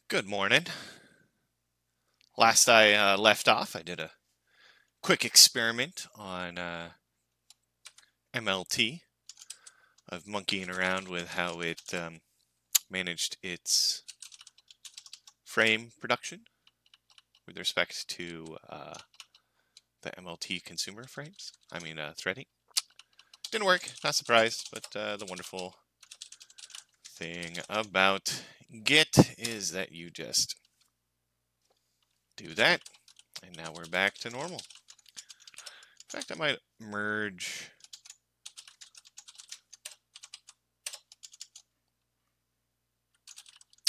Good morning. Last I left off, I did a quick experiment on MLT of monkeying around with how it managed its frame production with respect to the MLT consumer frames. Threading. Didn't work, not surprised, but the wonderful thing about Git is that you just do that, and now we're back to normal. In fact, I might merge.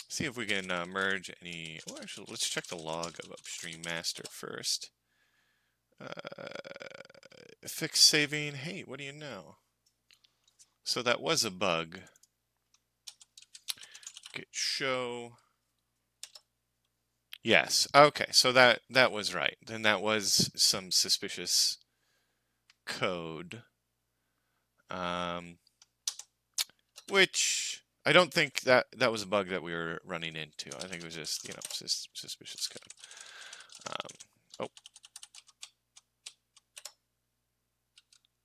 See if we can merge any. Well, actually, let's check the log of upstream master first. Fix saving. Hey, what do you know? So that was a bug. Git show. Yes. Okay. So that was right. Then that was some suspicious code, which I don't think that was a bug that we were running into. I think it was just suspicious code. Oh.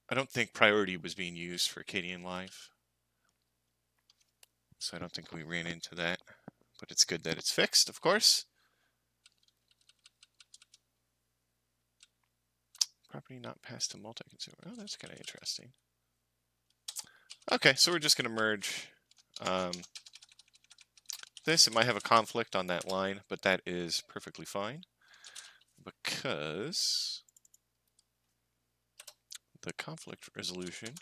I don't think priority was being used for kdenlive, so I don't think we ran into that. But it's good that it's fixed, of course. Property not passed to multi-consumer. Oh, that's kind of interesting. Okay, so we're just going to merge this. It might have a conflict on that line, but that is perfectly fine because the conflict resolution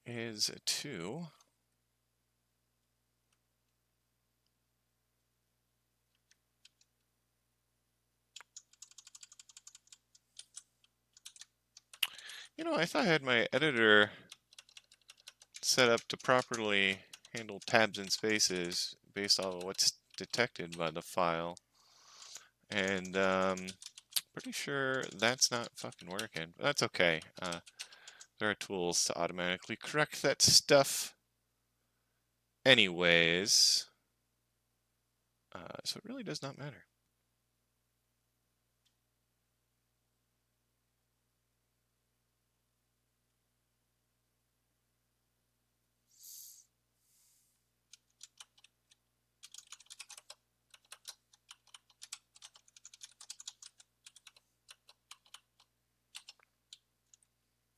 is 2. I thought I had my editor set up to properly handle tabs and spaces based off of what's detected by the file. And pretty sure that's not fucking working. But that's okay. There are tools to automatically correct that stuff anyways. So it really does not matter.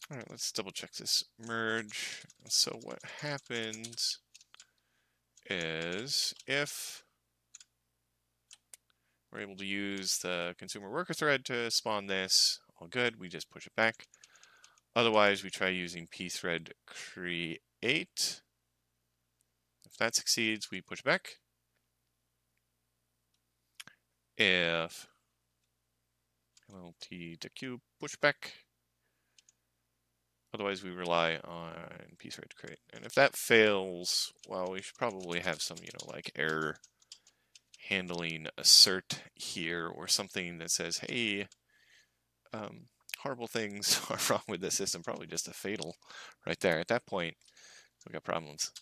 All right, let's double check this merge. So what happens is if we're able to use the consumer worker thread to spawn this, all good, we just push it back. Otherwise, we try using pthread create. If that succeeds, we push back. If MLT to Q push back. Otherwise, we rely on pthread create. And if that fails, well, we should probably have some, like error handling assert here or something that says, hey, horrible things are wrong with the system. Probably just a fatal right there. At that point, we got problems.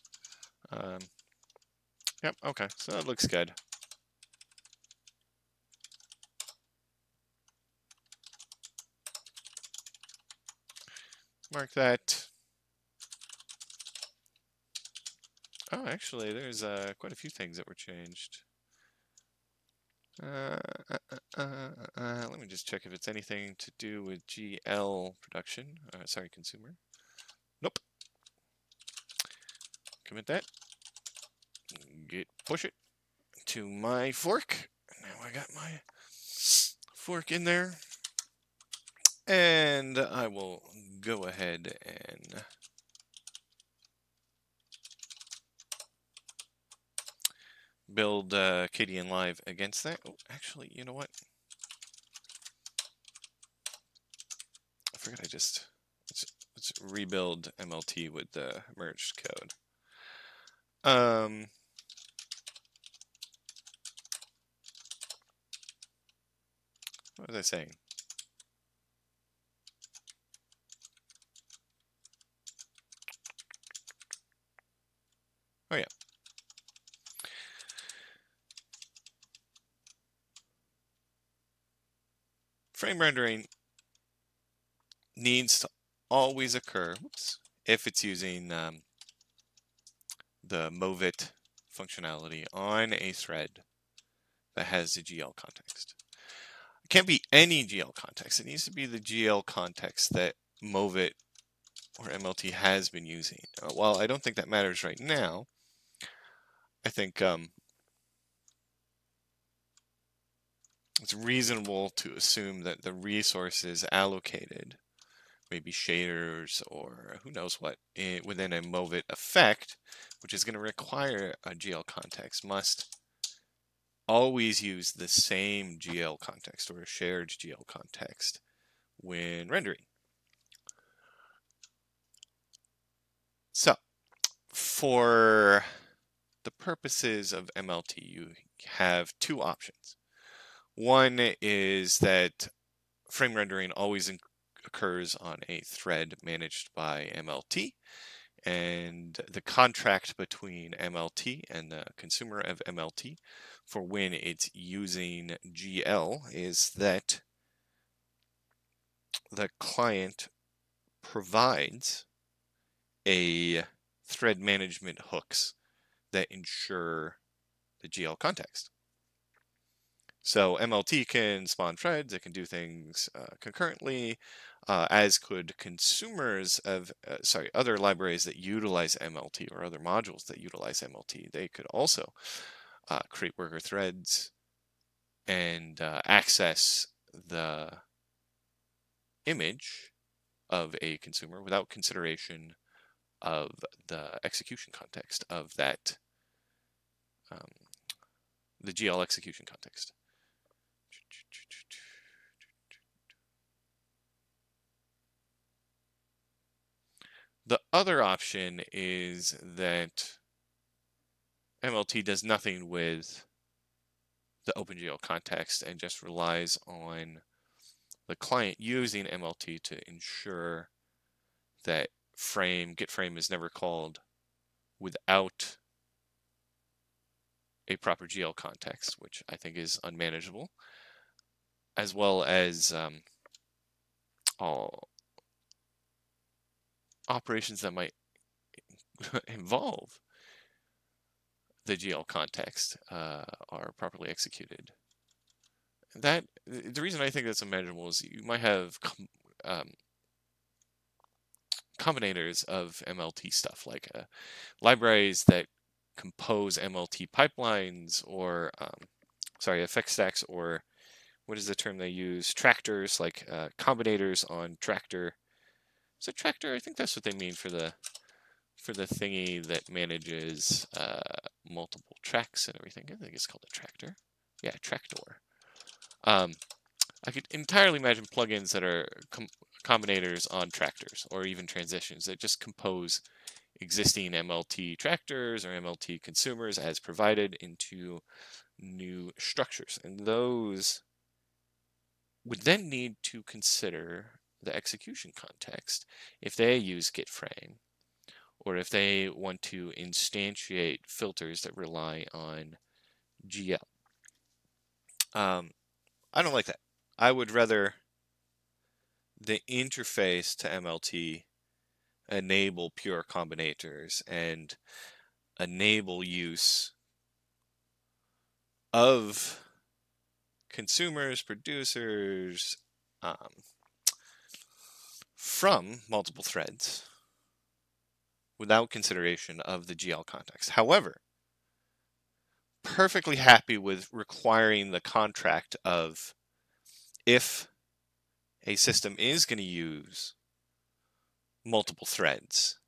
Yep, okay, so that looks good. Mark that. Oh, actually, there's quite a few things that were changed. Let me just check if it's anything to do with GL production. Sorry, consumer. Nope. Commit that. Push it to my fork. Now I got my fork in there. And I will go ahead and build kdenlive against that. Oh, actually, you know what? I forgot let's rebuild MLT with the merged code. What was I saying? frame rendering needs to always occur if it's using the movit functionality on a thread that has a GL context. It can't be any GL context. It needs to be the GL context that movit or MLT has been using. While I don't think that matters right now, I think it's reasonable to assume that the resources allocated, maybe shaders or who knows what, within a movit effect, which is going to require a GL context, must always use the same GL context or a shared GL context when rendering. So, for the purposes of MLT, you have two options. One is that frame rendering always occurs on a thread managed by MLT, and the contract between MLT and the consumer of MLT for when it's using GL is that the client provides a thread management hooks that ensure the GL context. So MLT can spawn threads, it can do things concurrently, as could consumers of, other libraries that utilize MLT or other modules that utilize MLT. They could also create worker threads and access the image of a consumer without consideration of the execution context of that, the GL execution context. The other option is that MLT does nothing with the OpenGL context and just relies on the client using MLT to ensure that getFrame is never called without a proper GL context, which I think is unmanageable, as well as all operations that might involve the GL context are properly executed. The reason I think that's unmanageable is you might have combinators of MLT stuff, like libraries that compose MLT pipelines, or effect stacks, or what is the term they use? Tractors, like combinators on tractor. Is it tractor? I think that's what they mean for the thingy that manages multiple tracks and everything. I think it's called a tractor. Yeah, tractor. I could entirely imagine plugins that are combinators on tractors, or even transitions that just compose existing MLT tractors or MLT consumers as provided into new structures. And those would then need to consider the execution context if they use getFrame, or if they want to instantiate filters that rely on GL. I don't like that. I would rather the interface to MLT enable pure combinators and enable use of consumers, producers, from multiple threads without consideration of the GL context. However, perfectly happy with requiring the contract of, if a system is going to use multiple threads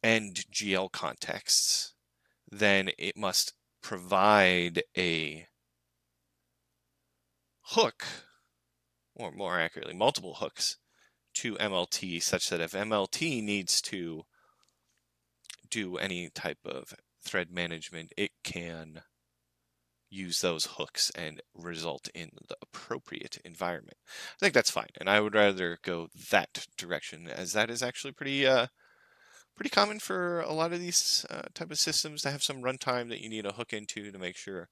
and GL contexts, then it must provide a hook, or more accurately, multiple hooks to MLT, such that if MLT needs to do any type of thread management, it can use those hooks and result in the appropriate environment. I think that's fine, and I would rather go that direction, as that is actually pretty common for a lot of these type of systems to have some runtime that you need a hook into to make sure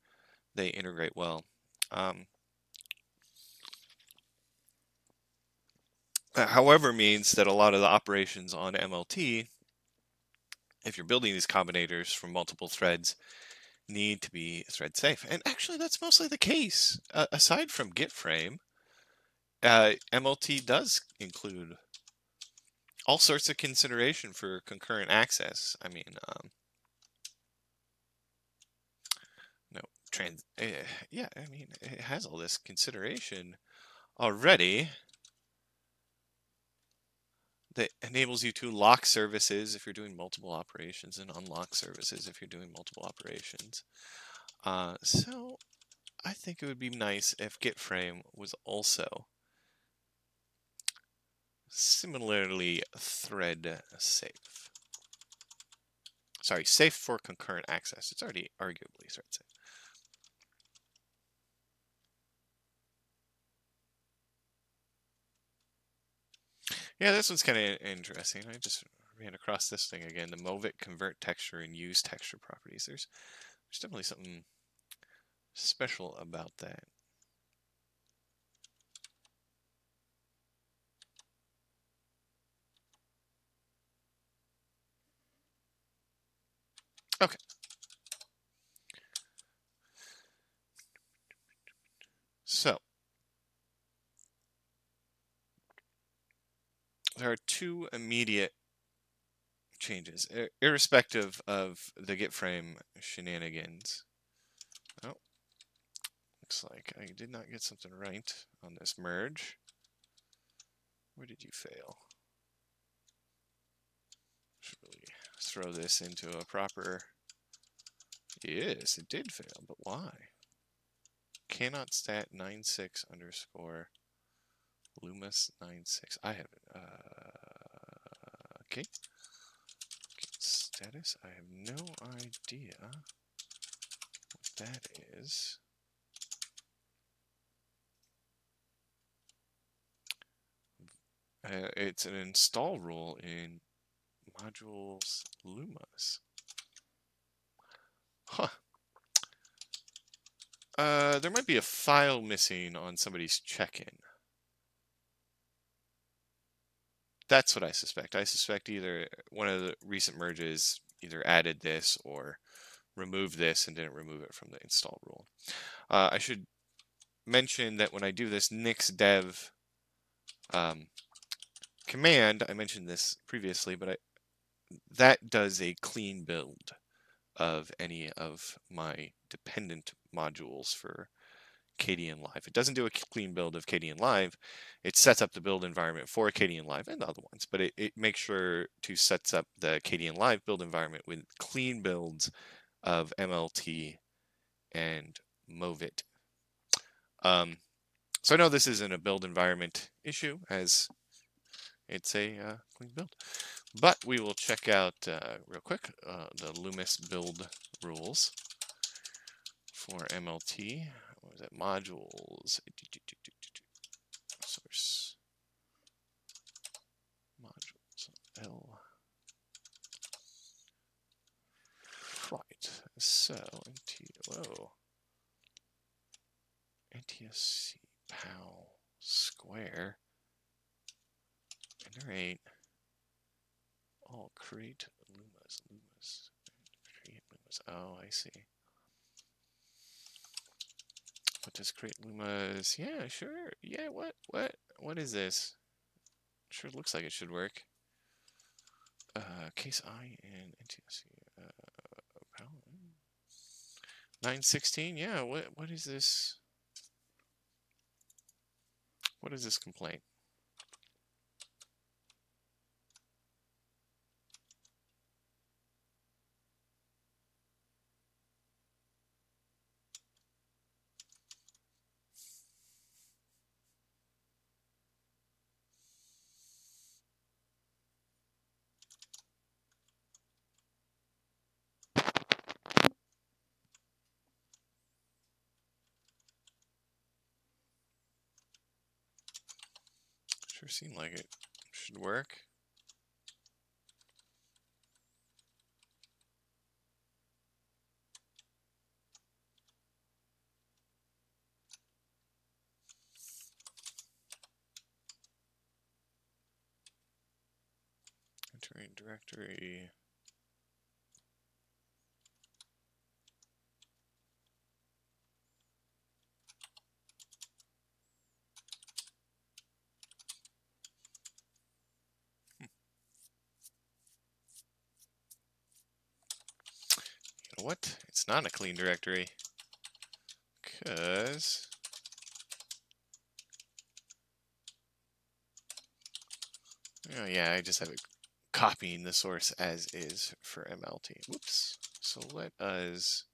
they integrate well. However, means that a lot of the operations on MLT, if you're building these combinators from multiple threads, need to be thread safe. And actually, that's mostly the case. Aside from git frame, MLT does include all sorts of consideration for concurrent access. I mean, no, yeah, I mean, it has all this consideration already that enables you to lock services if you're doing multiple operations and unlock services if you're doing multiple operations. So I think it would be nice if git frame was also similarly thread safe. Sorry, safe for concurrent access. It's already arguably thread safe. Yeah, this one's kind of interesting. I just ran across this thing again. The movit convert texture and use texture properties. There's definitely something special about that. Okay. So there are two immediate changes, irrespective of the git frame shenanigans. Oh, looks like I did not get something right on this merge. Where did you fail? Should really throw this into a proper. Yes, it did fail, but why? Cannot stat 96 underscore Loomis 96. I have it. Okay. Status. I have no idea what that is. It's an install rule in modules Lumas. Huh. There might be a file missing on somebody's check-in. That's what I suspect. I suspect either one of the recent merges either added this or removed this and didn't remove it from the install rule. I should mention that when I do this nixdev command, I mentioned this previously, but that does a clean build of any of my dependent modules for kdenlive. It doesn't do a clean build of kdenlive. It sets up the build environment for kdenlive and the other ones, but it makes sure to set up the kdenlive build environment with clean builds of MLT and movit. So I know this isn't a build environment issue, as it's a clean build. But we will check out real quick the Loomis build rules for MLT. What is it? Modules. Source. Modules. L. Right. So, NTSC PAL square. Iterate. Oh, create Lumas. Create Lumas. Oh, I see. What does create Lumas? Yeah, sure. Yeah, what is this? Sure looks like it should work. Case I and NTSC. 916. Yeah. What is this? What is this complaint? Sure seemed like it should work. Create directory. You know what? It's not a clean directory. Because oh yeah, I just have it copying the source as is for MLT. Whoops. So let us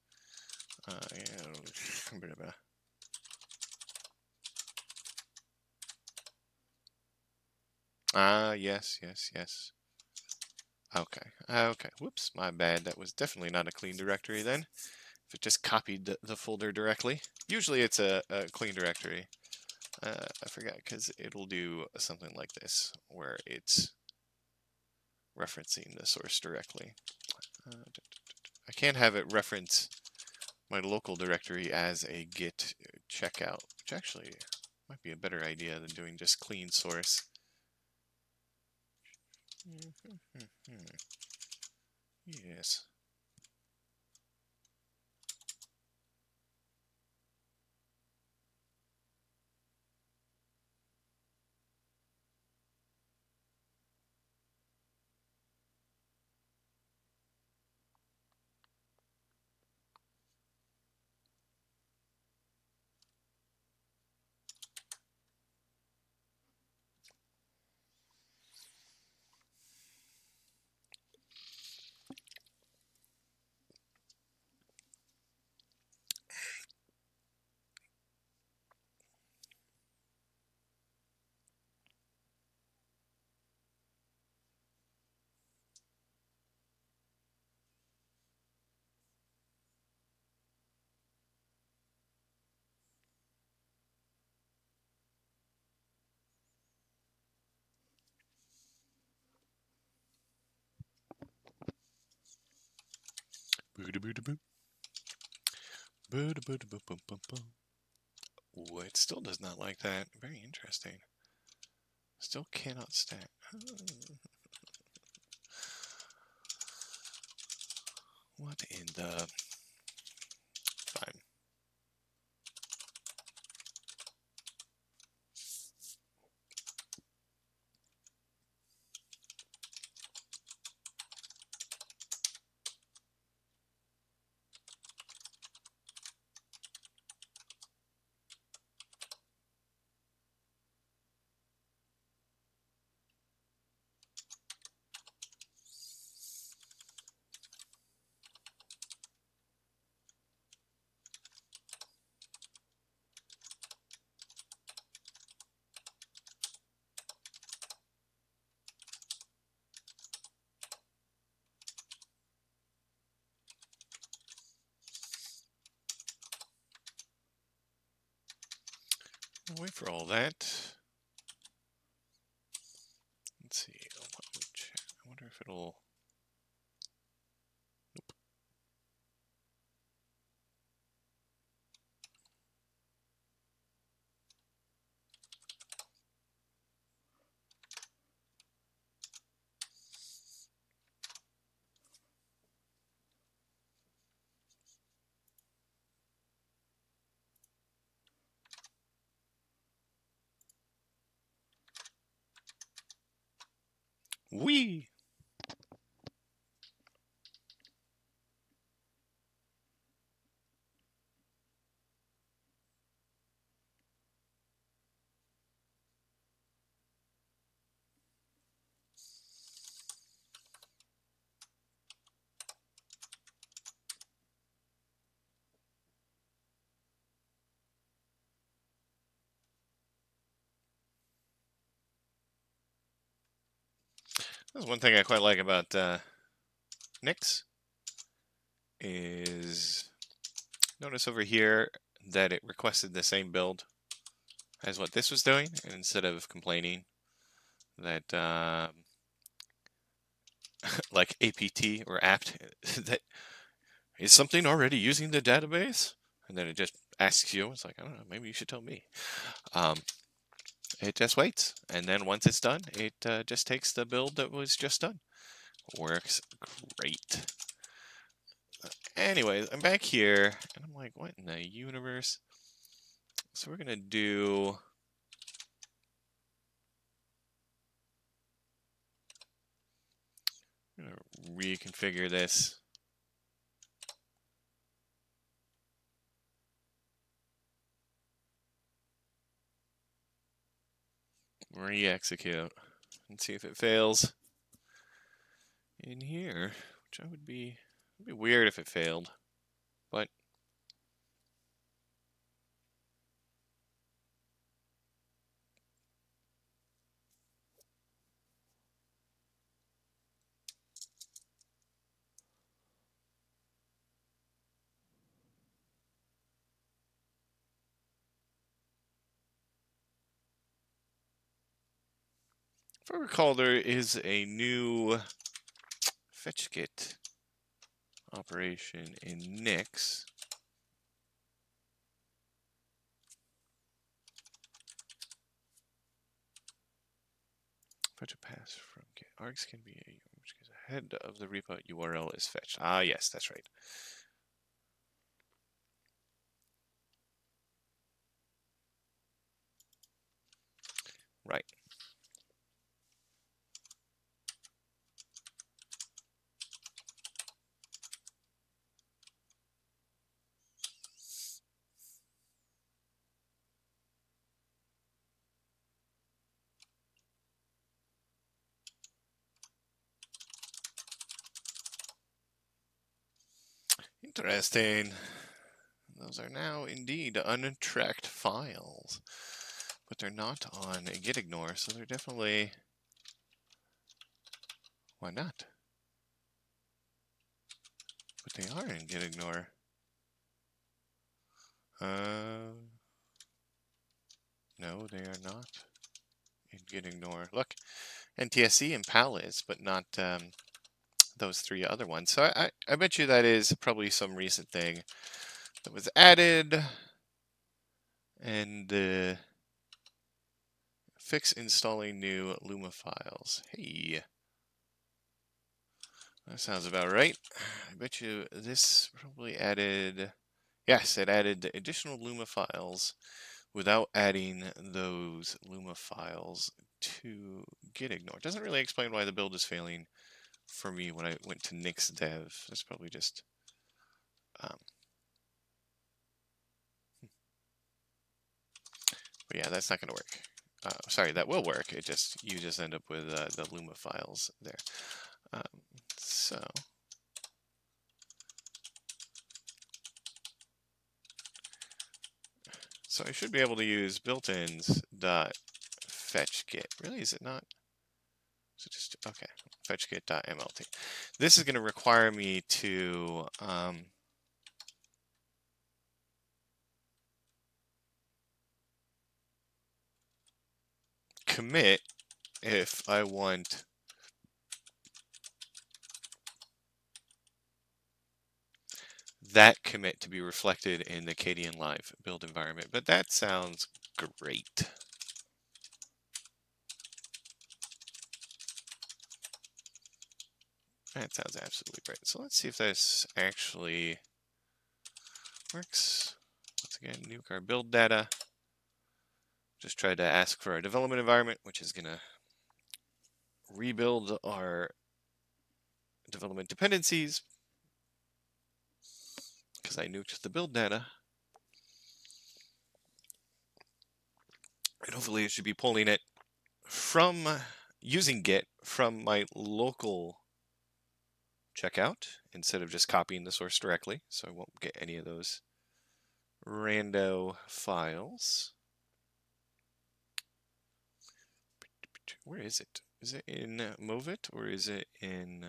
yes. Okay. Whoops, my bad. That was definitely not a clean directory then. If it just copied the folder directly. Usually it's a clean directory. I forgot because it'll do something like this where it's referencing the source directly. I can't have it reference my local directory as a git checkout, which actually might be a better idea than doing just clean source. Yes. Ooh, it still does not like that. Very interesting. Still cannot stat. What in the... Fine. I'll wait for all that. Let's see. I wonder if it'll... Nope. Whee! That's one thing I quite like about Nix is notice over here that it requested the same build as what this was doing, and instead of complaining that like apt or apt that is something already using the database, and then it just asks you, it's like, I don't know, maybe you should tell me. It just waits, and then once it's done, it just takes the build that was just done. Works great. Anyways, I'm back here, and I'm like, what in the universe? So we're gonna do... I'm gonna reconfigure this. Re-execute and see if it fails in here, which would be weird if it failed, but if I recall, there is a new fetchget operation in Nix. Fetch a pass from Git. Args can be a which is ahead of the repo URL is fetched. Ah, yes, that's right. Right. Interesting. Those are now indeed untracked files, but they're not on gitignore, so they're definitely... Why not? But they are in gitignore. No, they are not in gitignore. Look, NTSC and PAL is, but not those three other ones. So I bet you that is probably some recent thing that was added, and fix installing new Luma files. Hey, that sounds about right. I bet you this probably added... Yes, it added the additional Luma files without adding those Luma files to gitignore. It doesn't really explain why the build is failing for me when I went to Nix dev. That's probably just... But yeah, that's not going to work. Sorry, that will work. It just... You just end up with the Luma files there. So... So I should be able to use built-ins dot fetchget. Really, is it not? So just, okay, fetchget.mlt. This is going to require me to commit if I want that commit to be reflected in the kdenlive build environment. But that sounds great. That sounds absolutely great. So let's see if this actually works. Once again, nuke our build data. Just tried to ask for our development environment, which is going to rebuild our development dependencies because I nuked the build data. And hopefully it should be pulling it from using Git from my local checkout instead of just copying the source directly. So I won't get any of those rando files. Where is it? Is it in movit or is it in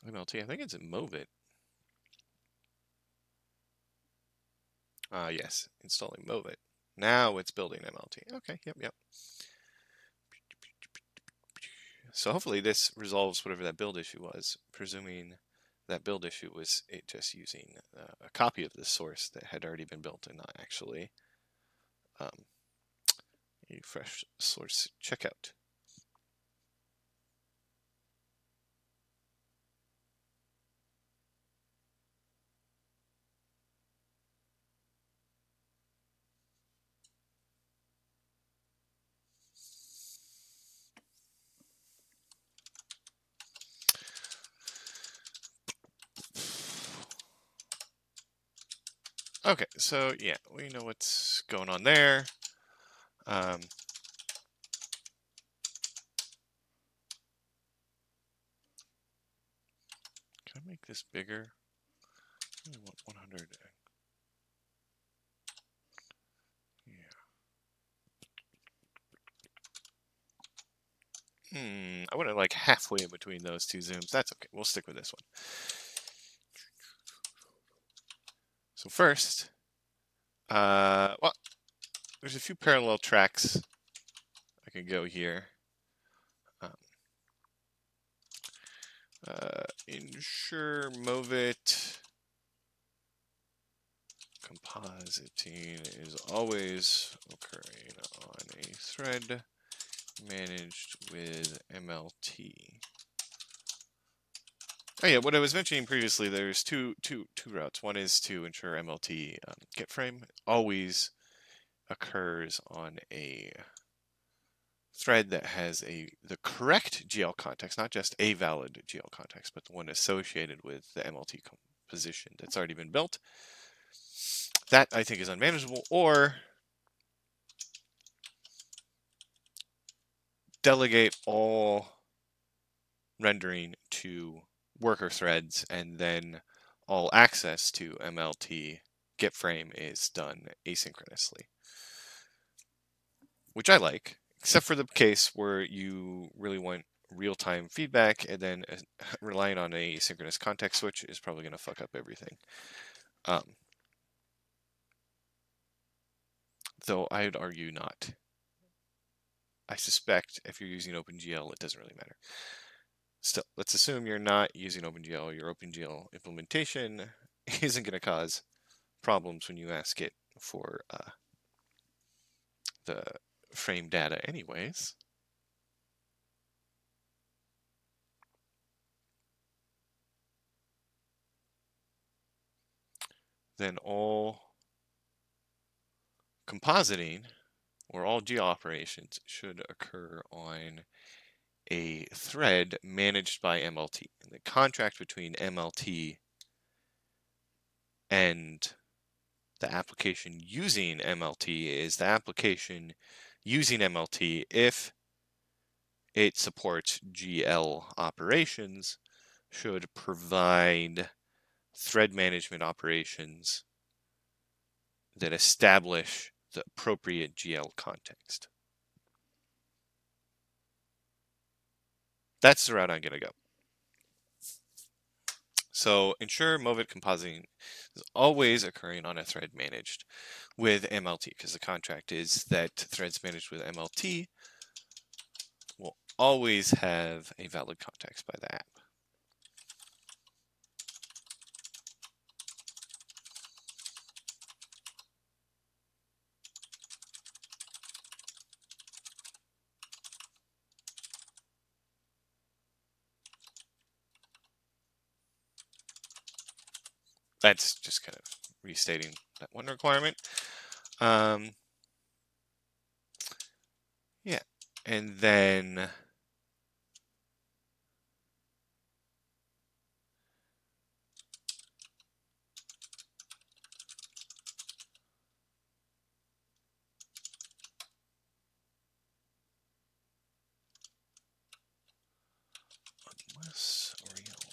MLT? I think it's in movit. Yes, installing movit. Now it's building MLT. Okay, yep. So hopefully this resolves whatever that build issue was, presuming that build issue was it just using a copy of the source that had already been built and not actually a fresh source checkout. Okay, so yeah, we know what's going on there. Can I make this bigger? I want 100. Yeah. I want it like halfway in between those two zooms. That's okay. We'll stick with this one. So first, well, there's a few parallel tracks I can go here. Ensure movit compositing is always occurring on a thread managed with MLT. Oh yeah, what I was mentioning previously, there's two routes. One is to ensure MLT get frame always occurs on a thread that has the correct GL context, not just a valid GL context, but the one associated with the MLT composition that's already been built. That I think is unmanageable, or delegate all rendering to worker threads, and then all access to MLT get frame is done asynchronously, which I like, except for the case where you really want real-time feedback, and then relying on a synchronous context switch is probably going to fuck up everything. Though I'd argue not. I suspect if you're using OpenGL, it doesn't really matter. Still, let's assume you're not using OpenGL. Your OpenGL implementation isn't going to cause problems when you ask it for the frame data anyways. Then all compositing or all GL operations should occur on a thread managed by MLT. And the contract between MLT and the application using MLT is the application using MLT if it supports GL operations should provide thread management operations that establish the appropriate GL context. That's the route I'm going to go. So ensure movit compositing is always occurring on a thread managed with MLT, because the contract is that threads managed with MLT will always have a valid context by the app. That's just kind of restating that one requirement. Yeah, and then unless real time.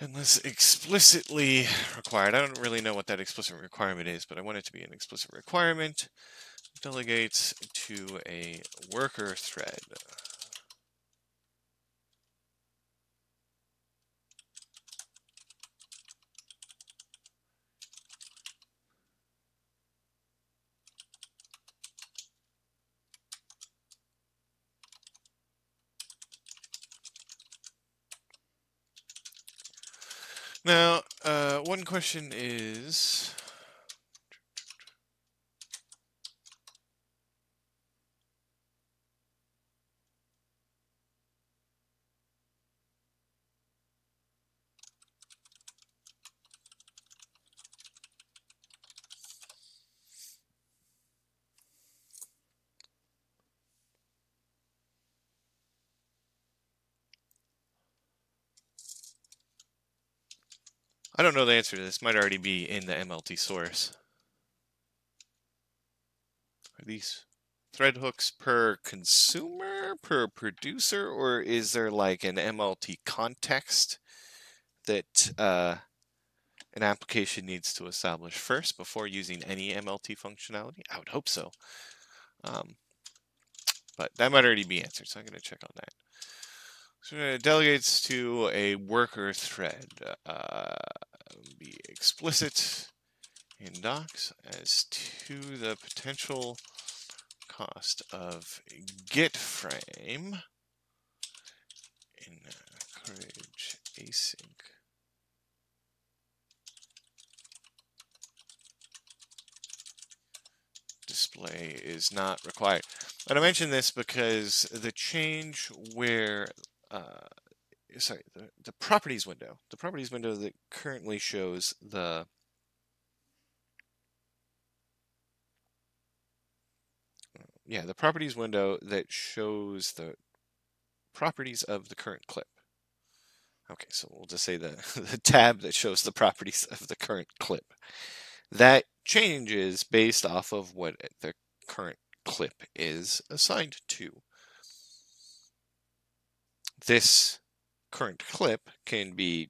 Unless explicitly required. I don't really know what that explicit requirement is, but I want it to be an explicit requirement. Delegates to a worker thread. One question is, I don't know the answer to this. Might already be in the MLT source. Are these thread hooks per consumer, per producer, or is there like an MLT context that an application needs to establish first before using any MLT functionality? I would hope so. But that might already be answered, so I'm going to check on that. So it delegates to a worker thread. Be explicit in docs as to the potential cost of get frame. Encourage async. Display is not required. And I mention this because the change where the properties window that currently shows the the properties window that shows the properties of the current clip. Okay, so we'll just say the tab that shows the properties of the current clip. That changes based off of what the current clip is assigned to. This current clip can be,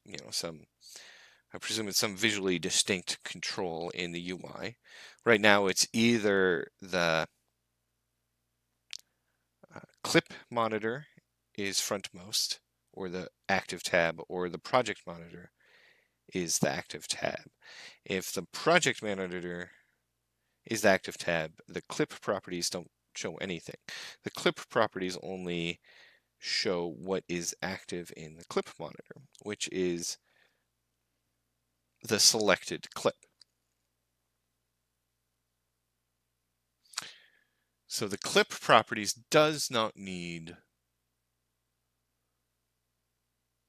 I presume it's some visually distinct control in the UI. Right now it's either the clip monitor is frontmost, or the active tab, or the project monitor is the active tab. If the project monitor is the active tab, the clip properties don't show anything. The clip properties only show what is active in the clip monitor, which is the selected clip. So the clip properties does not need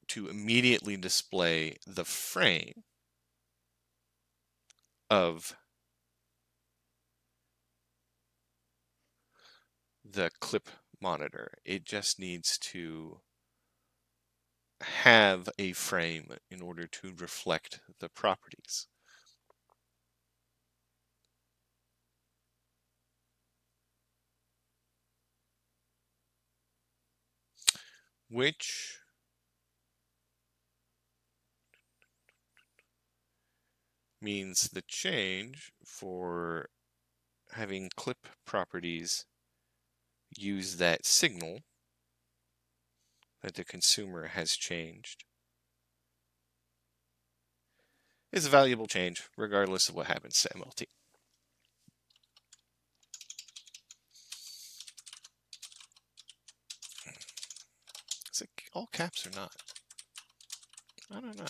to immediately display the frame of the clip monitor. It just needs to have a frame in order to reflect the properties. Which means the change for having clip properties use that signal that the consumer has changed is a valuable change regardless of what happens to MLT. Is it all caps or not? I don't know.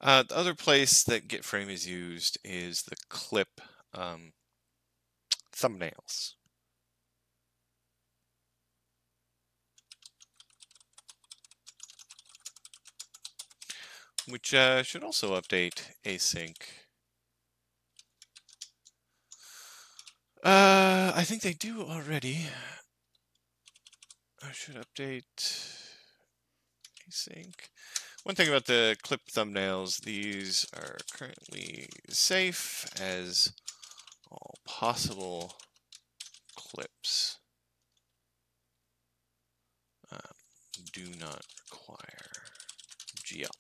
The other place that getFrame is used is the clip thumbnails. Which should also update async. I think they do already. I should update async. One thing about the clip thumbnails, these are currently safe as all possible clips do not require GL.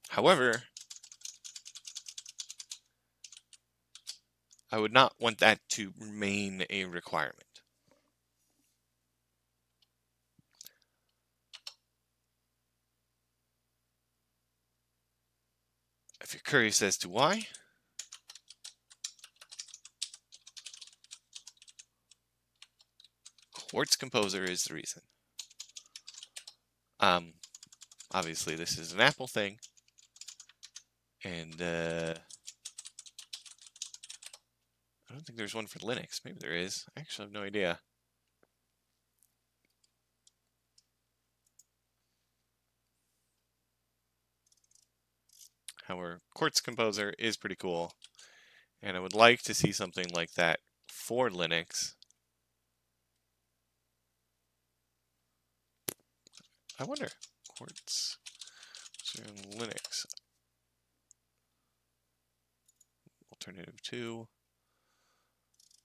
However, I would not want that to remain a requirement. If you're curious as to why, Quartz Composer is the reason. Obviously, this is an Apple thing, and I don't think there's one for Linux. Maybe there is. I actually have no idea. However, Quartz Composer is pretty cool, and I would like to see something like that for Linux. I wonder, Quartz Linux alternative 2.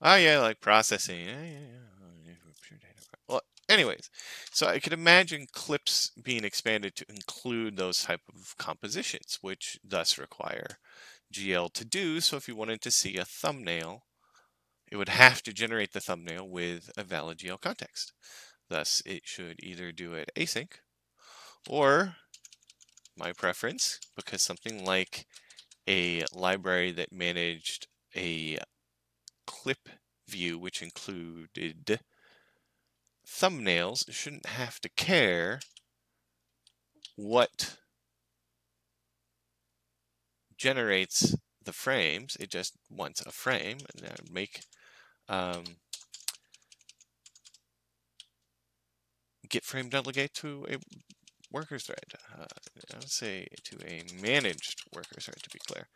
Oh yeah, like processing. Well, anyways, so I could imagine clips being expanded to include those type of compositions, which thus require GL to do. So if you wanted to see a thumbnail, it would have to generate the thumbnail with a valid GL context. Thus, it should either do it async, or my preference, because something like a library that managed a clip view which included thumbnails shouldn't have to care what generates the frames. It just wants a frame, and that would make get frame delegate to a worker thread. I would say to a managed worker thread, to be clear.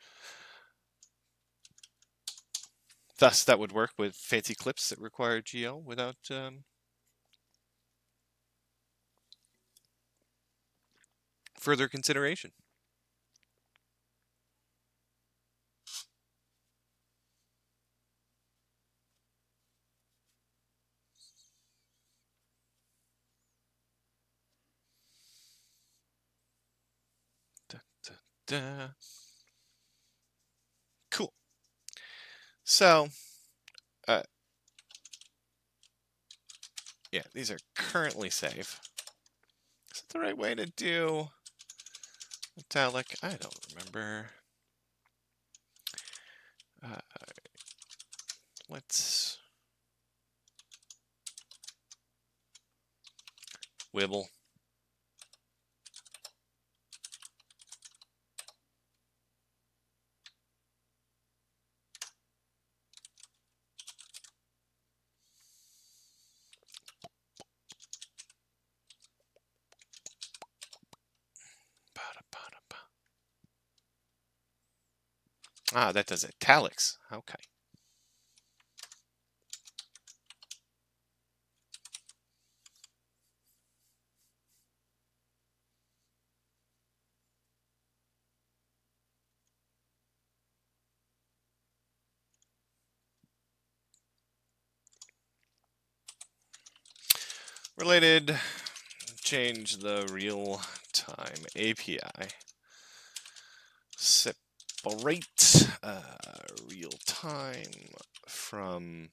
Thus, that would work with fancy clips that require GL without further consideration. Da, da, da. Cool. So, yeah, these are currently safe. Is that the right way to do italic? I don't remember. Let's wibble. Ah, that does italics. Okay. Related, change the real-time API. Separate real-time from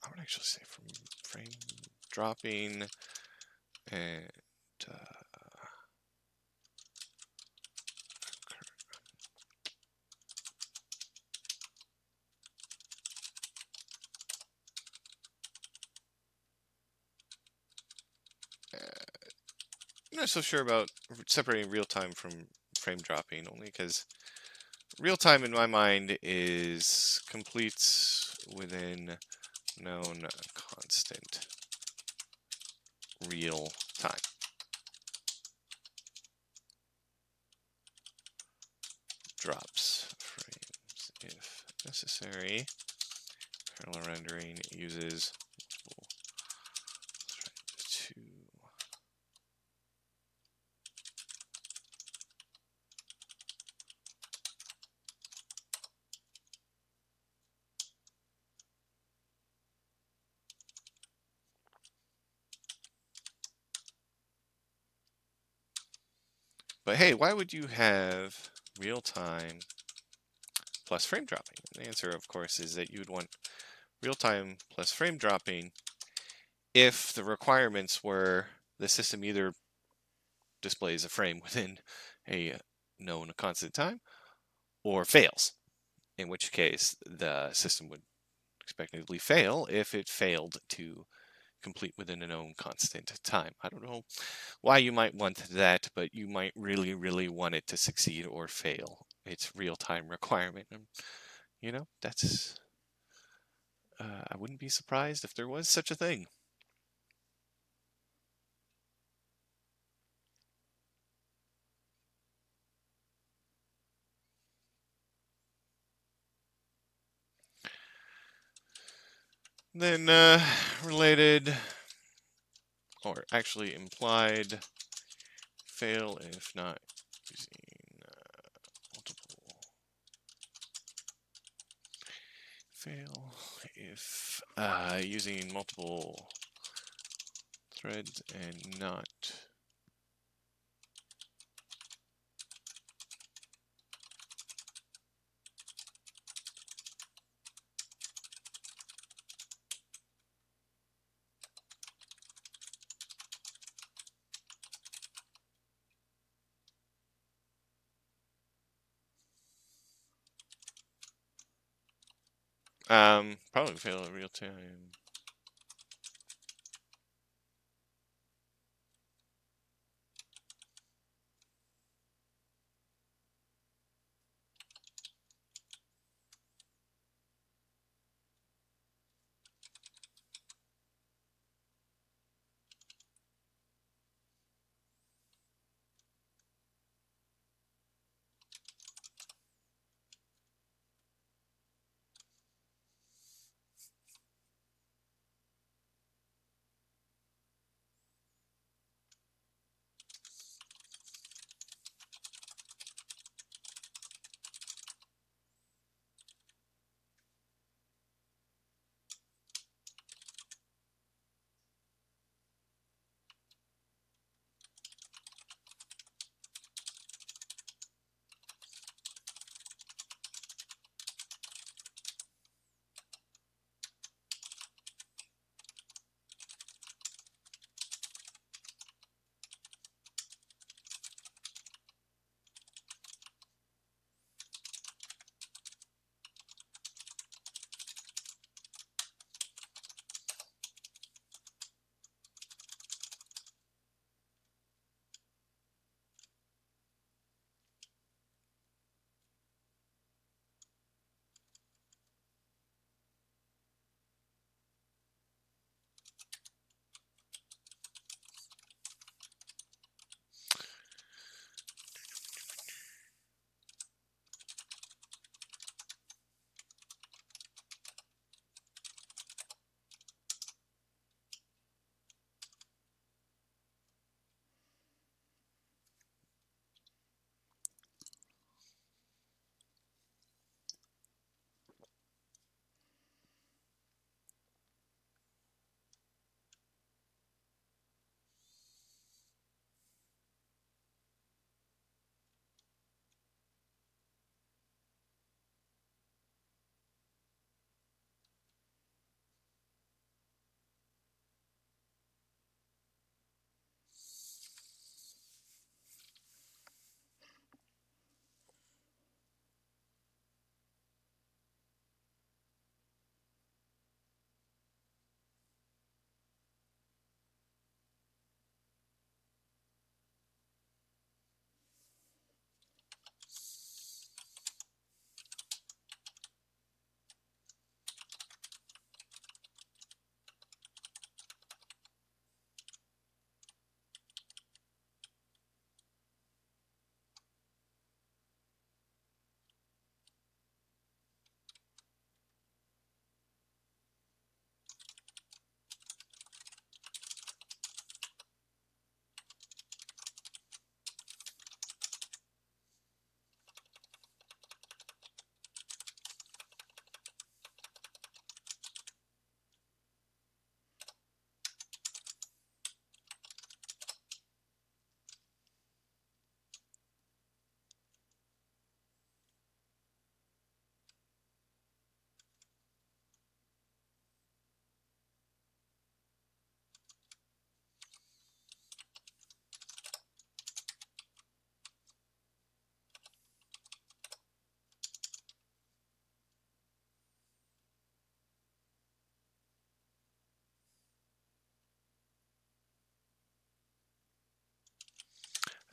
I would actually say from frame dropping and I'm not so sure about separating real-time from frame dropping, only because real-time in my mind is completes within known constant real time. Drops frames if necessary. Parallel rendering uses to But hey, why would you have real-time plus frame dropping? And the answer, of course, is that you would want real-time plus frame dropping if the requirements were the system either displays a frame within a known constant time or fails, in which case the system would expectedly fail if it failed to complete within a known constant time. I don't know why you might want that, but you might really, really want it to succeed or fail its real-time requirement. And, that's I wouldn't be surprised if there was such a thing. Then related, or actually implied, fail if not using multiple. Fail if using multiple threads and not probably fail in real time.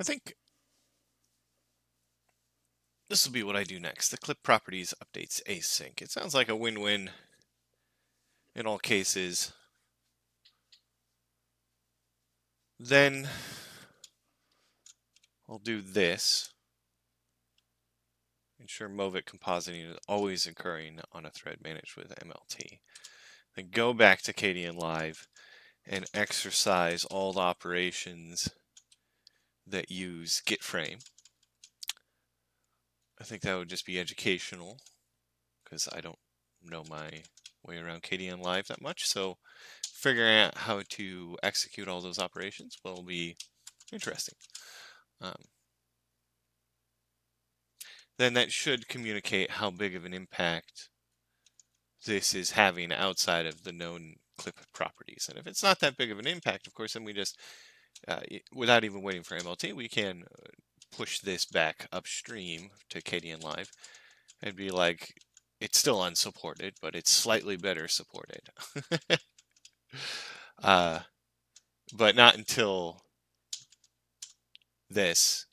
I think this will be what I do next. The clip properties updates async. It sounds like a win-win in all cases. Then I'll do this. Ensure movit compositing is always occurring on a thread managed with MLT. Then go back to kdenlive and exercise all the operations that use getFrame. I think that would just be educational because I don't know my way around kdenlive that much. So figuring out how to execute all those operations will be interesting. Then that should communicate how big of an impact this is having outside of the known clip properties. And if it's not that big of an impact, of course, then we just, without even waiting for MLT, we can push this back upstream to kdenlive and be like, it's still unsupported, but it's slightly better supported. But not until this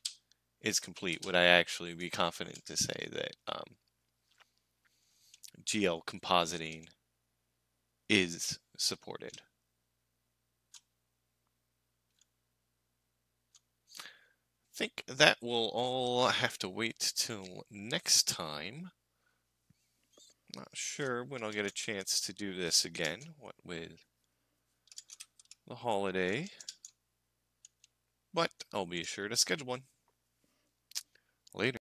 is complete would I actually be confident to say that GL compositing is supported. I think that will all have to wait till next time. Not sure when I'll get a chance to do this again, what with the holiday, but I'll be sure to schedule one. Later.